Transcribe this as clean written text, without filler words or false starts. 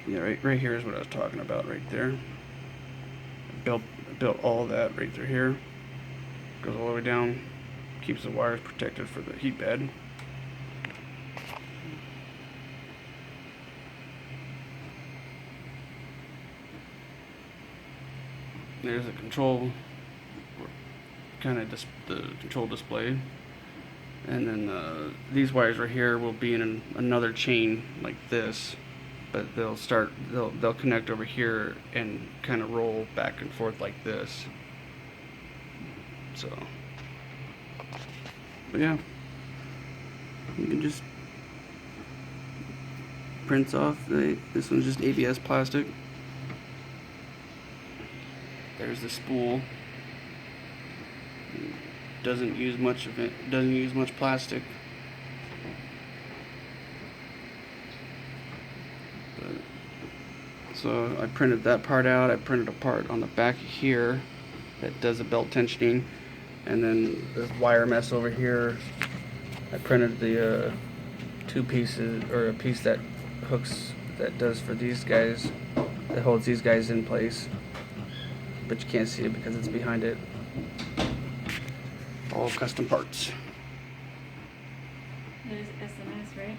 Yeah, right here is what I was talking about right there. Built all that right through here. Goes all the way down. Keeps the wires protected for the heat bed. There's the control, kind of the control display, and then these wires right here will be in another chain like this, but they'll connect over here and kind of roll back and forth like this. So, but yeah, you can just prints off. This one's just ABS plastic. There's the spool. Doesn't use much of it. Doesn't use much plastic. But, so I printed that part out. I printed a part on the back here that does the belt tensioning, and then this wire mess over here. I printed the two pieces, or a piece that hooks, that does for these guys, that holds these guys in place, but you can't see it because it's behind it. All custom parts. It is SMS, right?